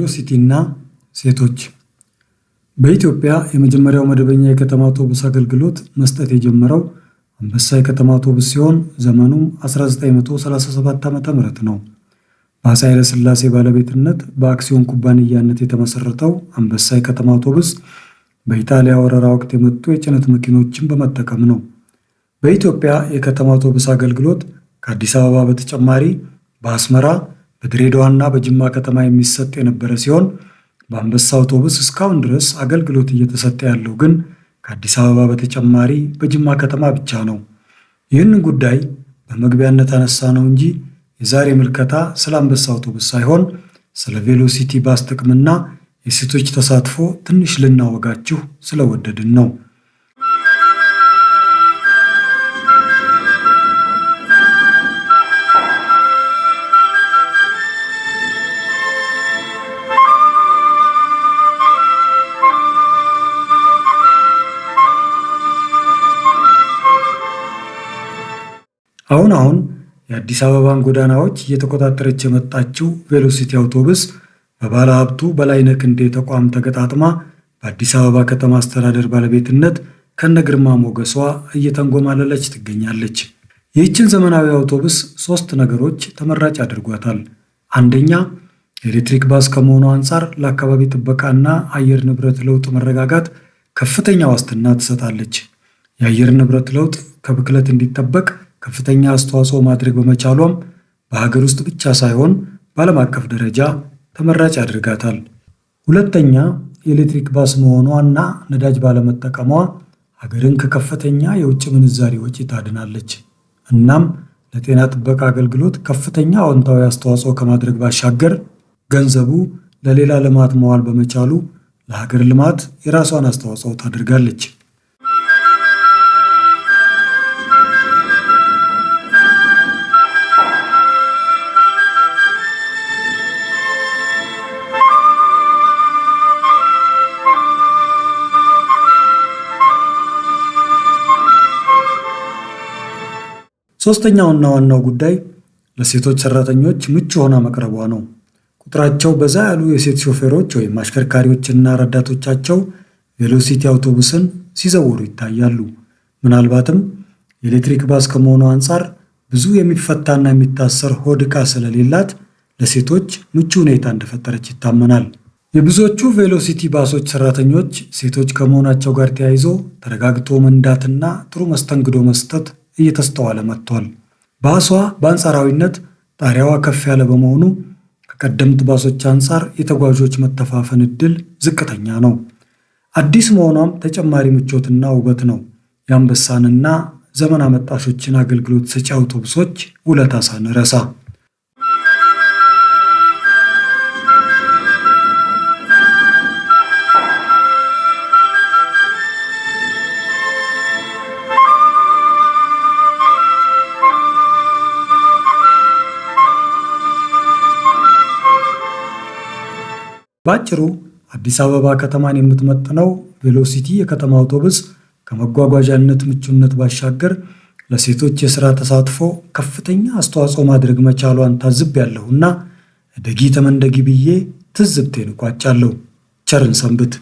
ቬሎሲቲና ሴቶች በኢትዮጵያ የመጀመሪያው መደበኛ የከተማ አውቶቡስ አገልግሎት መስጠት የጀመረው አንበሳ የከተማ አውቶቡስ ሲሆን ዘመኑም 1937 ዓ.ም ነው። በአፄ ኃይለ ሥላሴ ባለቤትነት በአክሲዮን ኩባንያነት የተመሰረተው አንበሳ የከተማ አውቶቡስ በኢጣሊያ ወረራ ወቅት የመጡ የጭነት መኪኖችን በመጠቀም ነው። በኢትዮጵያ የከተማ አውቶቡስ አገልግሎት ከአዲስ አበባ በተጨማሪ በአስመራ፣ በድሬዳዋና በጅማ ከተማ የሚሰጥ የነበረ ሲሆን በአንበሳ አውቶቡስ እስካሁን ድረስ አገልግሎት እየተሰጠ ያለው ግን ከአዲስ አበባ በተጨማሪ በጅማ ከተማ ብቻ ነው። ይህንን ጉዳይ በመግቢያነት አነሳነው እንጂ የዛሬ ምልከታ ስለ አንበሳ አውቶቡስ ሳይሆን ስለ ቬሎሲቲ ባስ ጥቅምና የሴቶች ተሳትፎ ትንሽ ልናወጋችሁ ስለወደድን ነው። አሁን የአዲስ አበባን ጎዳናዎች እየተቆጣጠረች የመጣችው ቬሎሲቲ አውቶቡስ በባለ ሀብቱ በላይነህ ክንዴ ተቋም ተገጣጥማ በአዲስ አበባ ከተማ አስተዳደር ባለቤትነት ከነግርማ ሞገሷ እየተንጎማለለች ትገኛለች። ይህችን ዘመናዊ አውቶቡስ 3 ነገሮች ተመራጭ አድርጓታል። አንደኛ፣ የኤሌክትሪክ ባስ ከመሆኑ አንጻር ለአካባቢ ጥበቃና አየር ንብረት ለውጥ መረጋጋት ከፍተኛ ዋስትና ትሰጣለች። የአየር ንብረት ለውጥ ከብክለት እንዲጠበቅ ከፍተኛ አስተዋጽኦ ማድረግ በመቻሏም በሀገር ውስጥ ብቻ ሳይሆን በዓለም አቀፍ ደረጃ ተመራጭ ያደርጋታል። ሁለተኛ፣ የኤሌክትሪክ ባስ መሆኗና ነዳጅ ባለመጠቀሟ ሀገርን ከከፍተኛ የውጭ ምንዛሪ ወጪ ታድናለች። እናም ለጤና ጥበቃ አገልግሎት ከፍተኛ አዎንታዊ አስተዋጽኦ ከማድረግ ባሻገር ገንዘቡ ለሌላ ልማት መዋል በመቻሉ ለሀገር ልማት የራሷን አስተዋጽኦ ታደርጋለች። ሶስተኛውና ዋናው ጉዳይ ለሴቶች ሰራተኞች ምቹ ሆና መቅረቧ ነው። ቁጥራቸው በዛ ያሉ የሴት ሾፌሮች ወይም አሽከርካሪዎችና ረዳቶቻቸው ቬሎሲቲ አውቶቡስን ሲዘውሩ ይታያሉ። ምናልባትም የኤሌክትሪክ ባስ ከመሆኑ አንጻር ብዙ የሚፈታና የሚታሰር ሆድ ዕቃ ስለሌላት ለሴቶች ምቹ ሁኔታ እንደፈጠረች ይታመናል። የብዙዎቹ ቬሎሲቲ ባሶች ሰራተኞች ሴቶች ከመሆናቸው ጋር ተያይዞ ተረጋግቶ መንዳትና ጥሩ መስተንግዶ መስጠት እየተስተዋለ መጥቷል። ባሷ በአንጻራዊነት ጣሪያዋ ከፍ ያለ በመሆኑ ከቀደምት ባሶች አንጻር የተጓዦች መተፋፈን ዕድል ዝቅተኛ ነው። አዲስ መሆኗም ተጨማሪ ምቾትና ውበት ነው። የአንበሳንና ዘመን አመጣሾችን አገልግሎት ሰጪ አውቶቡሶች ውለታ ሳንረሳ ባጭሩ አዲስ አበባ ከተማን የምትመጥነው ቬሎሲቲ የከተማ አውቶቡስ ከመጓጓዣነት ምቹነት ባሻገር ለሴቶች የሥራ ተሳትፎ ከፍተኛ አስተዋጽኦ ማድረግ መቻሏን ታዝቤያለሁና እደጊ ተመንደጊ ብዬ ትዝብቴን እቋጫለሁ። ቸርን ሰንብት።